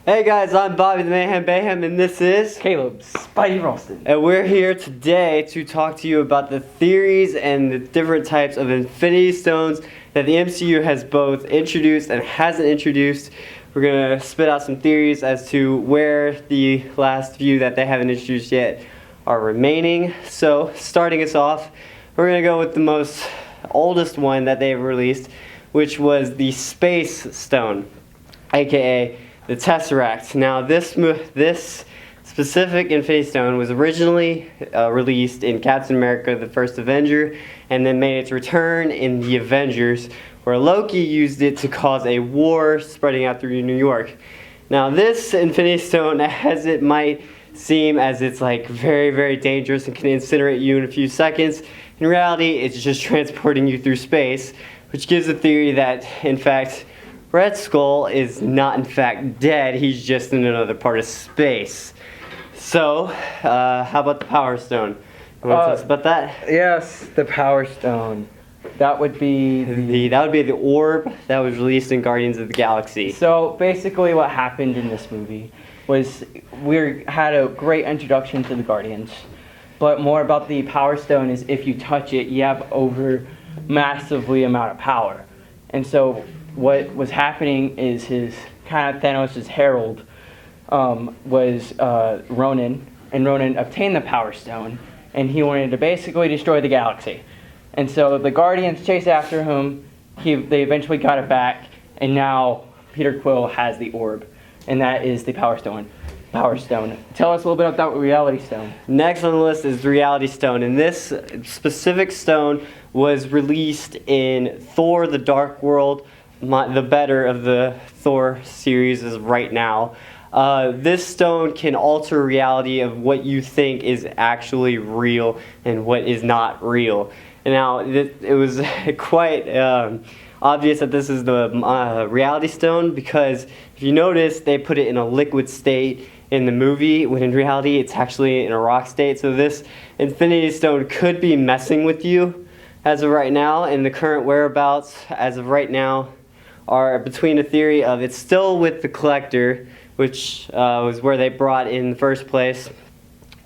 Hey guys, I'm Bobby the Mayhem Bayhem, and this is Caleb Spidey Ralston. And we're here today to talk to you about the theories and the different types of Infinity Stones that the MCU has both introduced and hasn't introduced. We're going to spit out some theories as to where the last few that they haven't introduced yet are remaining. So, starting us off, we're going to go with the most oldest one that they've released, which was the Space Stone, aka the Tesseract. Now, this specific Infinity Stone was originally released in Captain America: The First Avenger, and then made its return in the Avengers, where Loki used it to cause a war spreading out through New York. Now, this Infinity Stone, as it might seem, as it's like very, very dangerous and can incinerate you in a few seconds, in reality, it's just transporting you through space, which gives a theory that, in fact, Red Skull is not in fact dead, he's just in another part of space. So, how about the Power Stone? You want to tell us about that? Yes, the Power Stone. That would be the orb that was released in Guardians of the Galaxy. So basically what happened in this movie was we had a great introduction to the Guardians, but more about the Power Stone is if you touch it, you have over massively amount of power. And so what was happening is his kind of Thanos' herald was Ronan, and Ronan obtained the Power Stone, and he wanted to basically destroy the galaxy. And so the Guardians chased after him. They eventually got it back, and now Peter Quill has the orb, and that is the Power Stone. Power Stone. Tell us a little bit about the Reality Stone. Next on the list is the Reality Stone, and this specific stone was released in Thor: The Dark World, the better of the Thor series is right now. This stone can alter reality of what you think is actually real and what is not real. And now, it was quite obvious that this is the Reality Stone, because if you notice, they put it in a liquid state in the movie, when in reality it's actually in a rock state. So this Infinity Stone could be messing with you as of right now, and the current whereabouts as of right now are between a theory of it's still with the Collector, which was where they brought it in the first place,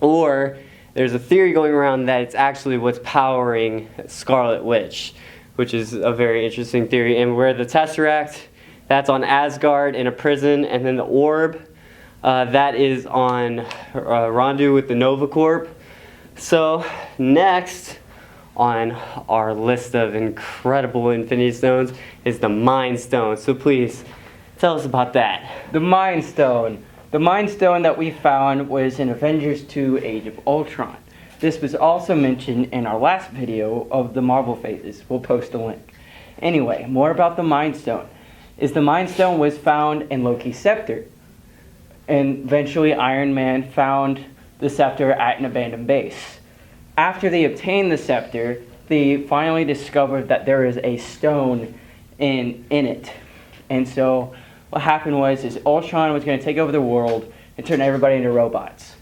or there's a theory going around that it's actually what's powering Scarlet Witch, which is a very interesting theory. And where the Tesseract, that's on Asgard in a prison, and then the orb, that is on Rondu with the Nova Corp. So next on our list of incredible Infinity Stones is the Mind Stone. So please, tell us about that. The Mind Stone. The Mind Stone that we found was in Avengers 2: Age of Ultron. This was also mentioned in our last video of the Marvel phases. We'll post a link. Anyway, more about the Mind Stone. The Mind Stone was found in Loki's scepter. And eventually Iron Man found the scepter at an abandoned base. After they obtained the scepter, they finally discovered that there is a stone in it. And so what happened was Ultron was going to take over the world and turn everybody into robots.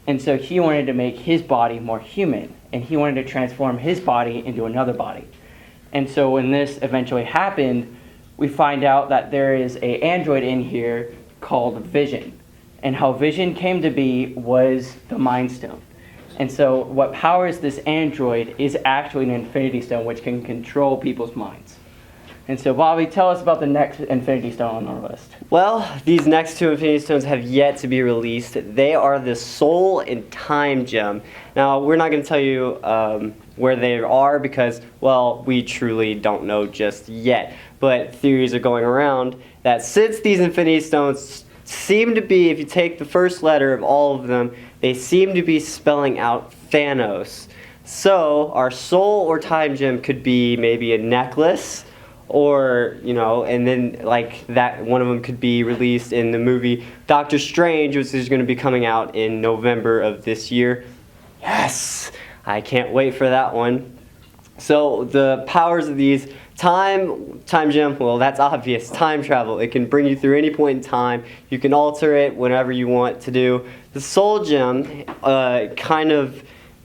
And so he wanted to make his body more human, and he wanted to transform his body into another body. And so when this eventually happened, we find out that there is an android in here called Vision. And how Vision came to be was the Mind Stone. And so what powers this android is actually an Infinity Stone, which can control people's minds. And so, Bobby, tell us about the next Infinity Stone on our list. Well, these next two Infinity Stones have yet to be released. They are the Soul and Time Gem. Now, we're not going to tell you where they are because, well, we truly don't know just yet. But theories are going around that since these Infinity Stones seem to be, if you take the first letter of all of them, they seem to be spelling out Thanos. So our Soul or Time Gem could be maybe a necklace, or, you know, and then like that one of them could be released in the movie Doctor Strange, which is going to be coming out in November of this year. Yes, I can't wait for that one. So the powers of these time gem, well, that's obvious. Time travel. It can bring you through any point in time. You can alter it whenever you want to do. The soul gem kind of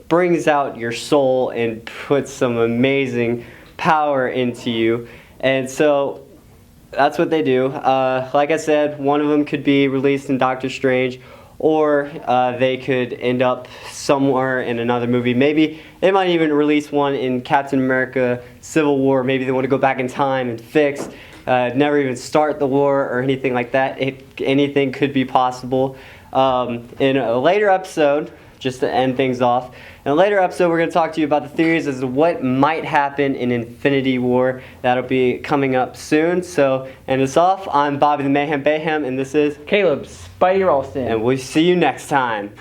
brings out your soul and puts some amazing power into you. And so That's what they do. Like I said, one of them could be released in Doctor Strange, or they could end up somewhere in another movie. Maybe they might even release one in Captain America Civil War. Maybe they want to go back in time and fix, never even start the war or anything like that. Anything could be possible. In a later episode, just to end things off, in a later episode we're going to talk to you about the theories as to what might happen in Infinity War. That'll be coming up soon. So, end us off. I'm Bobby the Mayhem Bayhem, and this is Caleb Spidey Ralston. and we'll see you next time.